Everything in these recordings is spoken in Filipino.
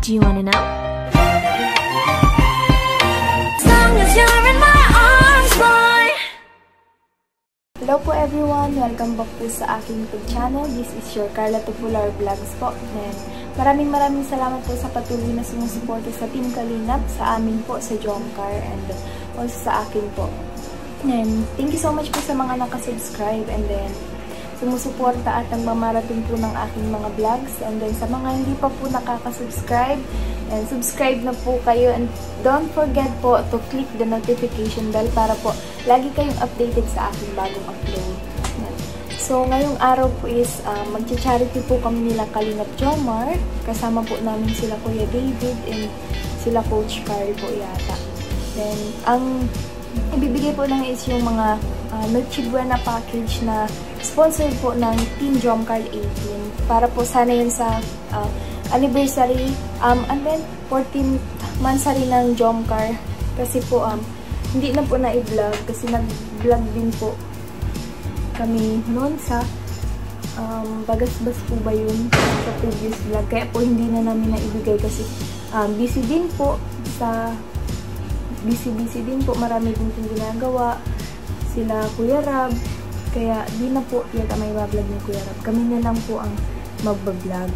Do you wanna know? Hello po everyone! Welcome back po sa aking YouTube channel. This is your Carla Tupular Vlogs po. And maraming salamat po sa patuloy na sumusuporta sa Team Kalingap, sa amin po, sa Jomcar, and also sa akin po. And thank you so much po sa mga nakasubscribe and then sumusuporta at nagmamarathon po ng aking mga vlogs. And then sa mga hindi pa po nakakasubscribe, and subscribe na po kayo. And don't forget po to click the notification bell para po lagi kayong updated sa aking bagong upload. So, ngayong araw po is magcha-charity po kami nila Kalingap Jomar. Kasama po namin sila Kuya David and sila Coach Carl po yata. Then, ang ibibigay po namin is yung mga Noche Buena package na sponsored po ng Team Jomcar 18. Para po sana yun sa anniversary and then 14th monthsary ng Jomcar. Kasi po, hindi na po na-i-vlog kasi nag-vlog din po kami noon sa Bagasbas po ba yun sa previous vlog. Kaya po hindi na namin na-ibigay kasi busy din po din po. Marami din pong ginagawa sila Kuya Rab. Kaya di na po yata may vlog ni Kuya Rab. Kami na lang po ang magbablog.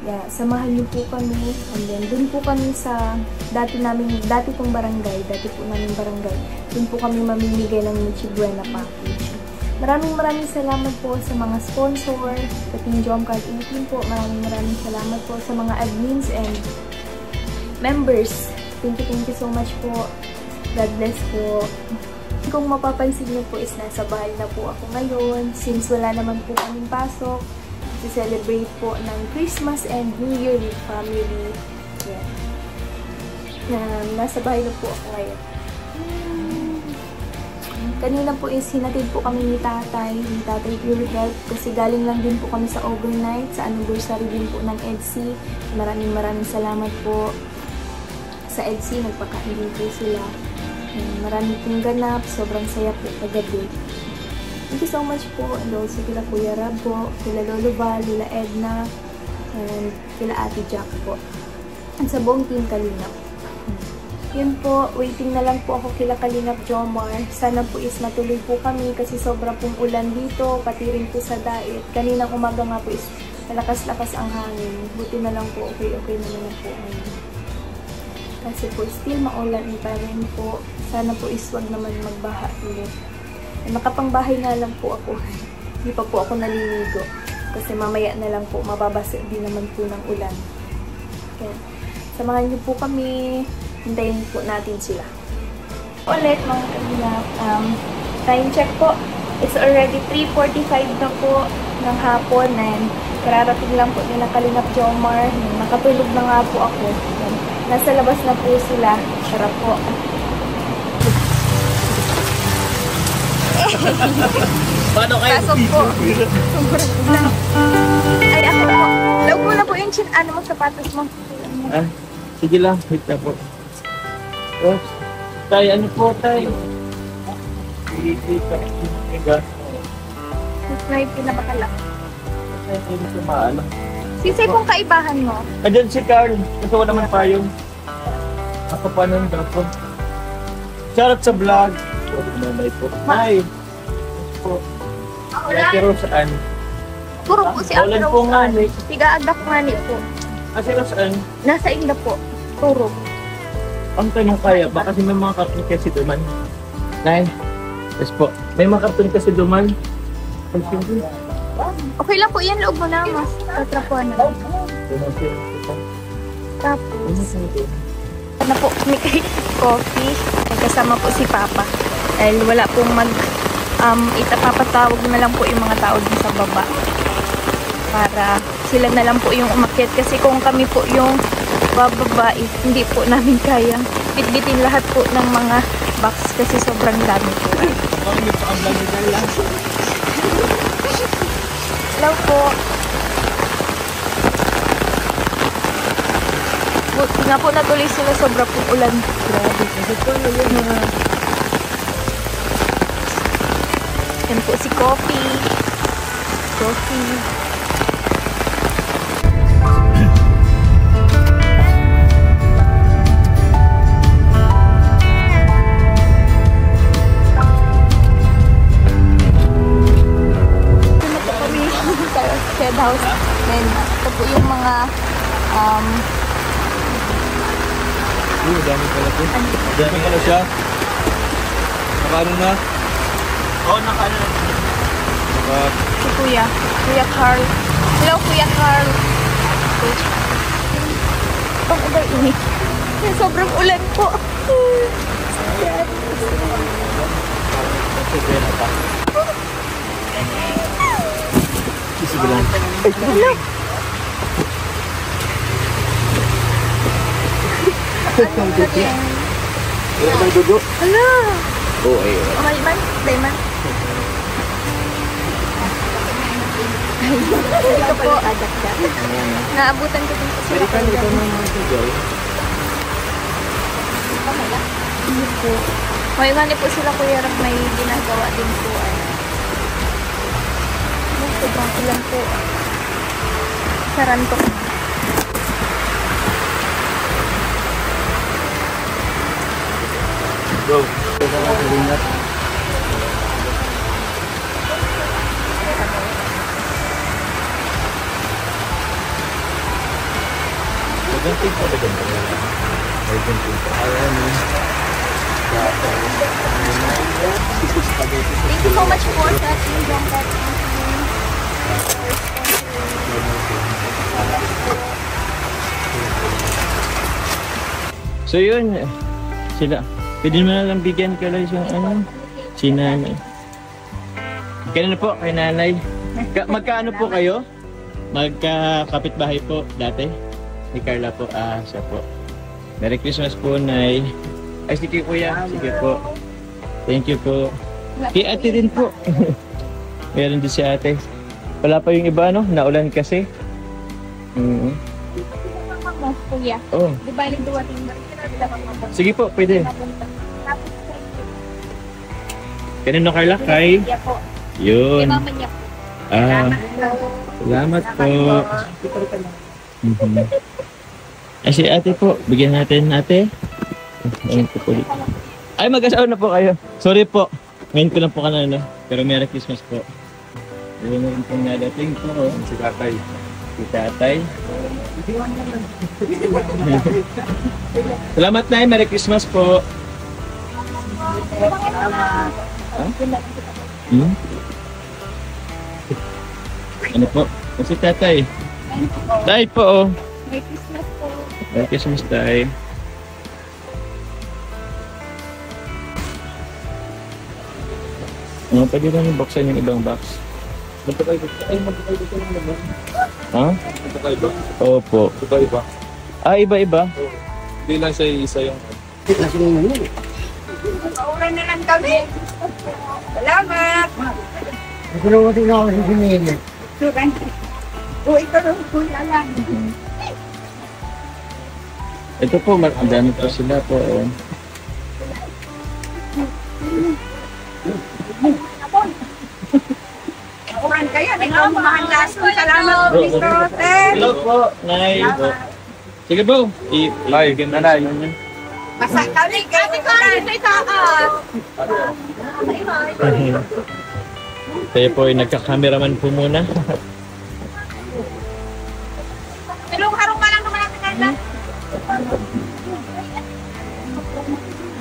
Yeah, samahan niyo po kami. And then, dun po kami sa dati pong barangay. Dun po kami mamimigay ng Noche Buena package. Maraming salamat po sa mga sponsor, sa Team Jomcar 18 po. Maraming salamat po sa mga admins and members. Thank you so much po. God bless po. Kung mapapansin niyo po is nasa bahay na po ako ngayon. Since wala naman po kaming pasok, celebrate po ng Christmas and New Year with family. Yeah. Nasa bahay na po ako ngayon. Kanina po is hinatid po kami ni Tatay Pure Health kasi galing lang din po kami sa overnight, sa anniversary din po ng EDC. Maraming salamat po sa EDC, nagpakain din po sila. Marami pong ganap, sobrang saya po kagabi. Thank you so much po, and also kila Kuya Rab po, kila Lolo Val, kila Edna, and kila Ate Jack po. At sa buong Team Kalingap. Yun po, waiting na lang po ako kila Kalingap Jomar. Sana po is matuloy po kami kasi sobra pong ulan dito, pati rin po sa dait. Kaninang umaga nga po is malakas-lakas ang hangin. Buti na lang po, okay naman na po ngayon. Kasi po still maulan pa rin po. Sana po is wag naman magbaha ulit. Nakapangbahay nga lang po ako. Hindi pa po ako naliligo. Kasi mamaya na lang po, mababasa din naman po ng ulan. Kaya, samahan niyo po kami. Hintayin po natin sila. Ulit mga Kalingap, time check po. It's already 3:45 na po ng hapon. And kararating lang po nila Kalingap Jomar. Nakatulog na nga po ako. Nasa labas na po sila. Sarap po. Paano kayo? Pasok po. Ay, ako po. Laog mo na po yung ano mo, sapatos mo. Sige lang. Wait na po. Tay, ano po, tay? May pinapakala. Hindi ko maano. Sisay pong kaibahan mo? Andyan si Carl. Kasi wala naman payong. Ako pa nun daw po. Shoutout sa vlog. Nanay po. Hi. Po. Pero saan? Puro po si Ate Rose. Tiga-agda po nga po. Kasi saan? Nasa inda po. Puro. Ang tanong kaya, baka kasi may mga karton kasi duman. Nay? Yes po. May mga karton kasi duman. Okay lang po yan. Loob mo na. Mas tatrapuan na. Tapos, ano po, may coffee. Kasama po si Papa. Dahil wala pong papatawag na lang po yung mga tao dun sa baba. Para sila na lang po yung umakyat. Kasi kung kami po yung bababa, hindi po namin kayang bitbitin lahat po ng mga box kasi sobrang dami po. Hello po. Buti nga po natuloy sila, sobra pong ulan. Grabe. Yan po si Coffee. sa shed house. Then, ito po yung mga Dami pala po. Dami pala siya. Nakaano na? Oo, nakaano na. si Kuya Carl. Hello, Kuya Carl. Pang uday ini. Sobrang ulan po. Sige lang. Hello. Ang dugo. Hello. Oo, ayun. Maliman. Layman. Ito po. Naabutan ko din po sila. May gani po sila Kuya Rap, may ginagawa din po. Sobrang ulan po. Sarantok. Go. Thank you so much for touching John Cat. So yun, sila. Pwede mo na lang bigyan ka lang yung si nanay. Ganun po kay nanay. Magkaano po kayo? Magkakapitbahay po dati? Ni Carla po, siya po. Merry Christmas po, Nay. Ay, sige kuya. Sige po. Thank you po. Kay ate din po. Meron din si ate. Wala pa yung iba, no? Naulan kasi. Kuya. Oh. Di ba yung duwating na? Sige po, pwede. Kanino Carla? Kay? Kuya po. Yun. Mama niya po. Salamat po. Ay, si ate po. Bigyan natin ate. Ay, mag-asawa na po kayo. Sorry po. Ngayon ko lang po kanano. Pero Merry Christmas po. Yun na rin pong nadating po. Si tatay. Si tatay. Salamat na. Merry Christmas po. Hmm? Ano po? Si tatay. Tay po oh. Merry Christmas po. Merry Christmas tay. Pwede namin buksan yung ibang box. Magkakaiba ka lang naman. Ha? Magkakaiba? Opo. Magkakaiba? Iba-iba? Hindi lang siya isa yung... Paulan na lang kami. Salamat. Nagulungan na ako sa sinili. Ito lang po lang. Ito po, ang dami po sila po. Oh. Paulan kayo. Ikaw mga lason. Salamat po, Mr. Hotel. Hello po, Nay. Sige po. Ay, nanay. Basa kami. Kasi kami sa itaas. Tayo po ay nagka-cameraman po muna. Harong ka lang naman natin kailan.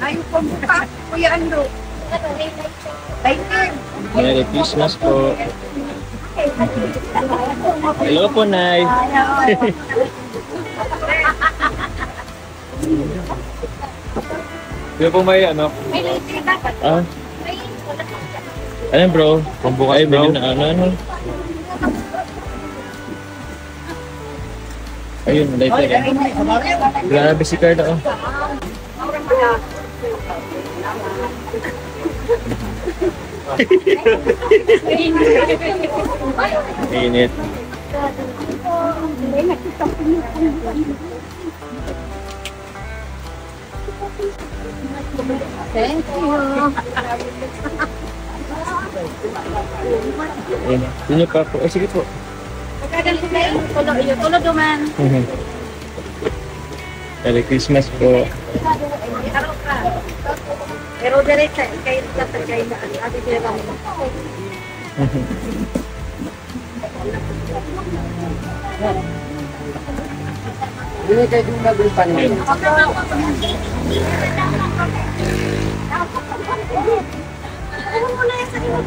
Ayun po mukha. Kuya Andrew. Merry Christmas po. Hello po, Nay. Yung po may ano? May libre dapat. Ano bro? Pambukas bro. Ay, na ano? Ayun, lighter eh. Grabe si Carla oh. Init. Thank you. Sino pa po? Sige po. Tulog duman. Merry Christmas po. Pero diretso kayo tatagay na ate sila. Hindi kayo yung gagawin pa niyo.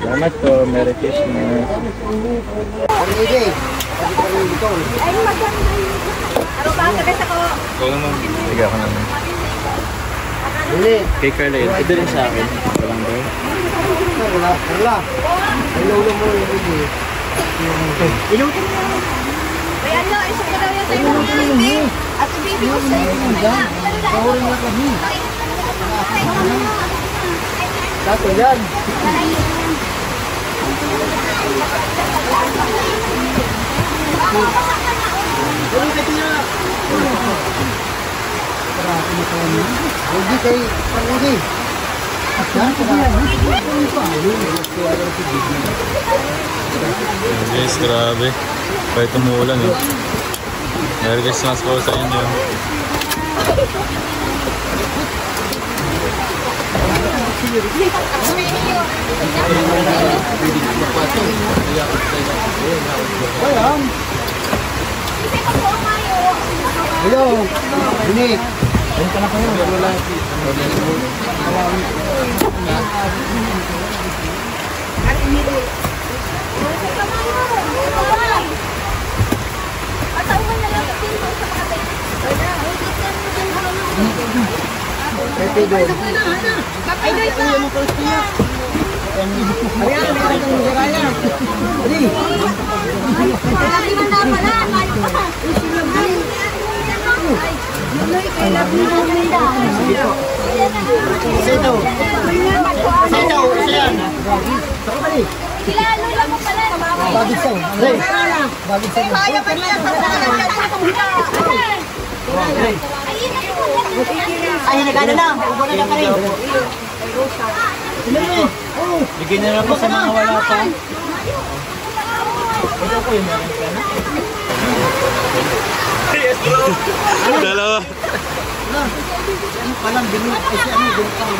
Salamat po. Merry Christmas. Pag-ibig. Ay, maganda. Araw ba ka best ako? Ikaw naman. Sige ako naman. Hindi. Kay Carla yun. Ito rin sa akin. Walang daw. Wala. Wala. Ay, lolo mo yung ibig. Ilutin mo. Ay, ano, isa ko daw yan sa'yo ng baby. At yung baby ko sa'yo. Kahurin na kami. Dato yan. Hindi kay Pangudi. Guys, grabe. Kahit umuulan eh. Merry Christmas po sa inyo. Hello. Ini. Sila, lula mo pala. Bagisaw. Bagisaw. Ay, nagana na. Ubunan na pa rin. Bigyan na lang po sa mga wala pa. Ito ko yung meron ka na. Dalawa. Palang binut ay si ano bintang.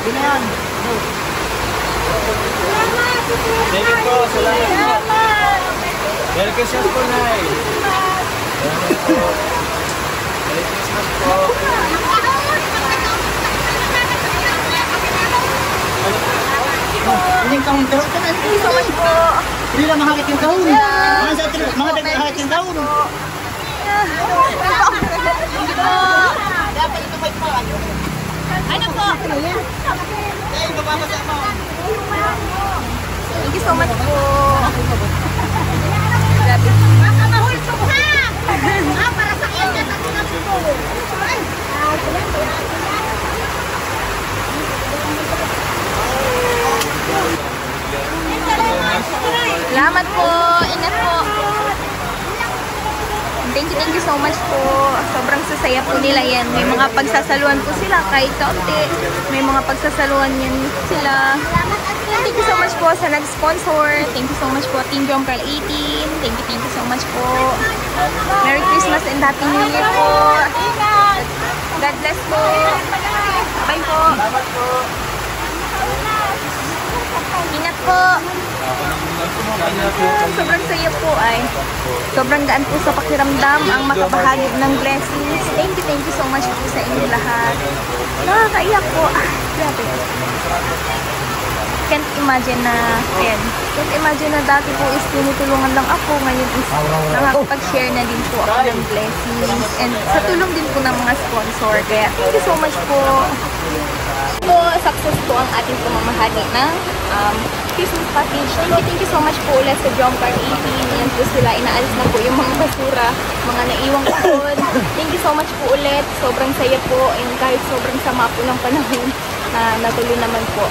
Bilan. Thank you po. Salamat po. Merry Christmas po, Nay. Salamat po. Merry Christmas po. Hindi ka mong tarot ka. Hindi lang mahakit yung kahon. Mga dagahakit yung kahon. Dapat ito pa ito. Ano po? Thank you so much po. Grabe. Makamahulso ko ha! Para sa iyo na tatunap ko. Salamat po. Ingat po. Thank you so much po. Sobrang sasaya po nila yan. May mga pagsasaluhan po sila kahit kaunti. May mga pagsasaluhan yan sila. Thank you so much po sa nag-sponsor. Thank you so much po Team Jomcarl 18. Thank you so much po. Merry Christmas and Happy New Year po. God bless po. Bye po. Ingat po. Sobrang saya po ay. Sobrang gaan po sa pakiramdam ang makabahagi ng blessings. Thank you so much po sa inyo lahat. Nakakaiyak po. Grabe. Can't imagine na, ayan. Can't imagine na dati po is tinutulungan lang ako. Ngayon is nakakapag-share na din po ako ng blessings. And sa tulong din po ng mga sponsor. Kaya thank you so much po. Po, success po ang ating pamamahagi ng Christmas package. Thank you so much po ulit sa Jomcarl 18. Yan po sila. Inaalis na po yung mga basura, mga naiwang kahon. Thank you so much po ulit. Sobrang saya po. And kahit sobrang sama po ng panahon, natuloy naman po.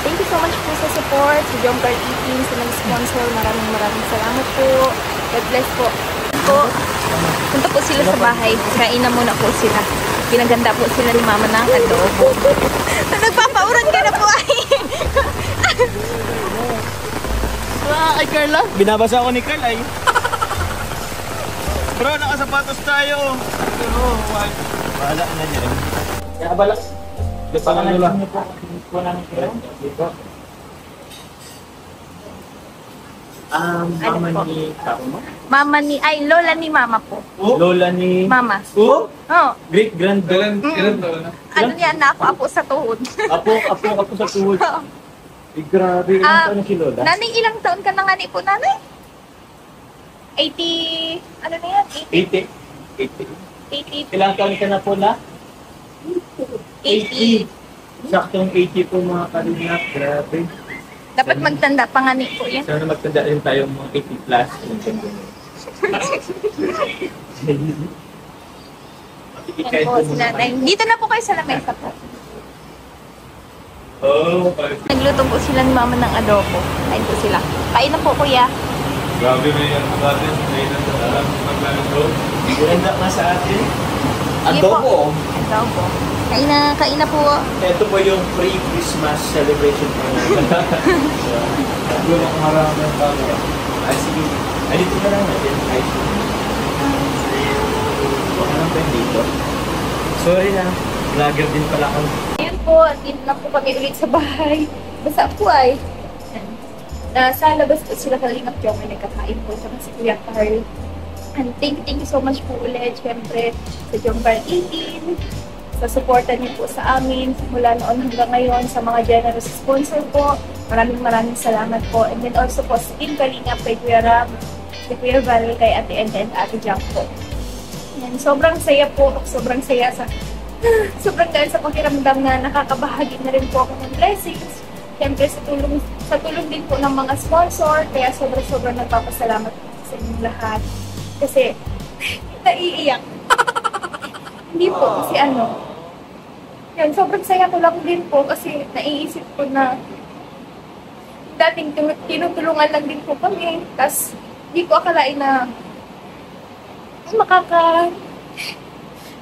Thank you so much po sa support, sa Jomcarl 18, sa nag-sponsor. Maraming salamat po. God bless po. Punta po sila sa bahay. Kainan muna po sila. Ginaganda po sila ni Mama ng adobo. Nagpapauran ka na po ay. Ay, Carla. Binabasa ako ni Carla eh. Bro, nakasapatos tayo. Bahala na dyan. Kaya balas. Pangalan niyo po. Po namin kayo. Dito. Mama po? ni Papa mo? Mama ni, ay, lola ni mama po. Lola ni... Mama. Oh? Oh, Great granddaughter. ano yan na ako sa tuhod. Apo sa tuhod. Eh, grabe. Ilang taon na si Lola? Nanay, ilang taon ka na nga ni po, nanay? 80, ano na yan? 80. Ilang taon ka na po na? 80. Saktong 80 po mga kalingap. Grabe. Dapat magtanda pa nga ni po yan. Sana magtanda rin tayo mga 80 plus. Yan po, si nanay. Dito na po kayo sa lamesa po. Oh, Nagluto po sila ni mama ng adobo. Kain po sila. Kain na po, kuya. Grabe, may ano natin. May naglalaro. ganda nga sa atin. Sige po. Adobo. Adobo. Kain na po. Ito po yung pre-Christmas celebration po natin. Yung maraming tao. Sige. Ay, dito na lang natin. Ay, huwag na lang tayo dito. Sorry na. Vlogger din pala ako. Ayun po, dito na po kami ulit sa bahay. Basta po ay, nasa labas po sila Kalingap Jong, may nagkakain po sa si Kuya Carl. And thank you so much po ulit, syempre, sa Jong Carl 18, sa suporta niyo po sa amin, simula noon hanggang ngayon, sa mga generous sponsor po. Maraming salamat po. And then also po, sa Team Kalingap, kay Kuya Ram, kay Kuya Val, kay Ate Enda and Ate Jack po. And sobrang saya po, sobrang saya sobrang dahil sa pakiramdam na nakakabahagi na rin po ako ng blessings. Siyempre sa tulong din po ng mga sponsor, kaya sobrang nagpapasalamat po sa inyong lahat. Kasi, naiiyak. Hindi po, kasi yan, sobrang saya ko lang din po kasi naiisip ko na dating tinutulungan lang din po kami, tas hindi ko akalain na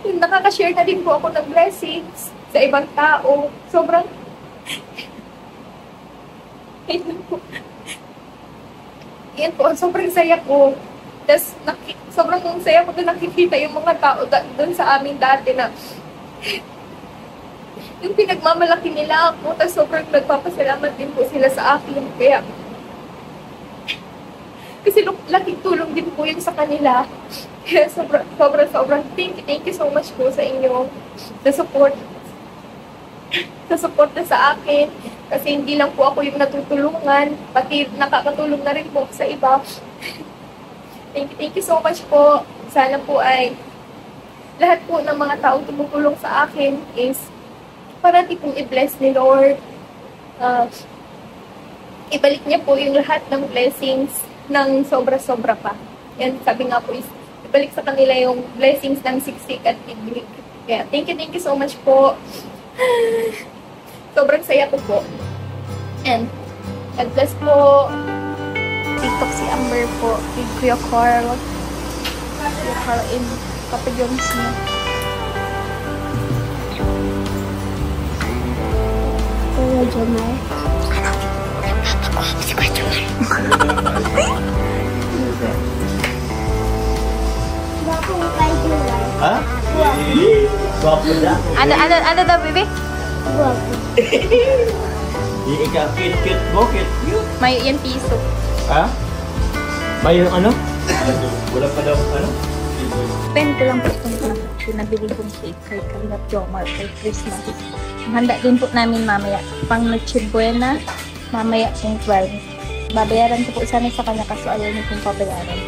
nakaka-share na din po ako ng blessings sa ibang tao. Sobrang yan po, sobrang saya ko. Tapos, sobrang saya ko doon nakikita yung mga tao doon sa amin dati na yung pinagmamalaki nila ako. Tapos, sobrang nagpapasalamat din po sila sa akin. Kaya, kasi laking tulong din po yun sa kanila. Kaya sobrang thank you so much po sa inyo na support na sa akin. Kasi hindi lang po ako yung natutulungan, pati nakakatulong na rin po sa iba. Thank you so much po. Sana po ay lahat po ng mga tao tumutulong sa akin is parati pong i-bless ni Lord. Ibalik niya po yung lahat ng blessings ng sobra-sobra pa. Yan, sabi nga po is ibalik sa kanila yung blessings ng siksik at tiglig. Kaya, thank you so much po. Sobrang saya ko po. And, God bless po. TikTok si Amber po. With Kuya Carl. Kuya Carl in Papa Jones niya. Kuya Jomar. Si Kuya Jomar. Ha? Guwapo na. Ano daw, baby? Guwapo. Ikaw, cute mo, cute. May yan piso. Ha? May yung ano? Wala pa daw ano? Pen ko lang po itong pinabili kong cake kay Kalingap Jomar for Christmas. Handa din po namin mamaya. Pang Noche Buena, mamaya pong 12. Babayaran ko po sana sa kanya kaso ayaw niyo pong pabayaran.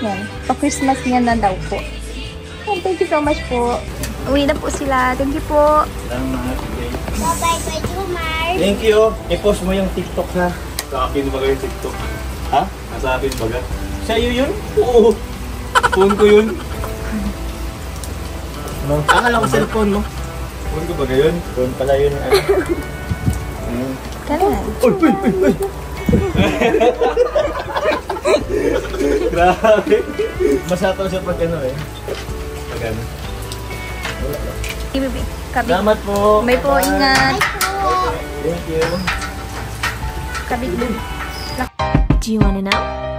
Yan. Pa-Christmas niya na daw po. Oh, thank you so much po. Uwi na po sila. Thank you po. Salamat. Bye-bye, Kuya Jomar. Thank you. I-post mo yung TikTok ha. Sa akin ba yung TikTok? Ha? Nasa akin ba? Sa iyo yun? Oo. Phone ko yun. No. Akala ko cellphone mo. Phone ko ba yun? Phone pala yun. Kailan? Uy! Grabe. Masataw siya pag ano eh. Pag ano? Baby, kabig. Salamat po. May po, ingat. Thank you. Kabig. Do you want to know?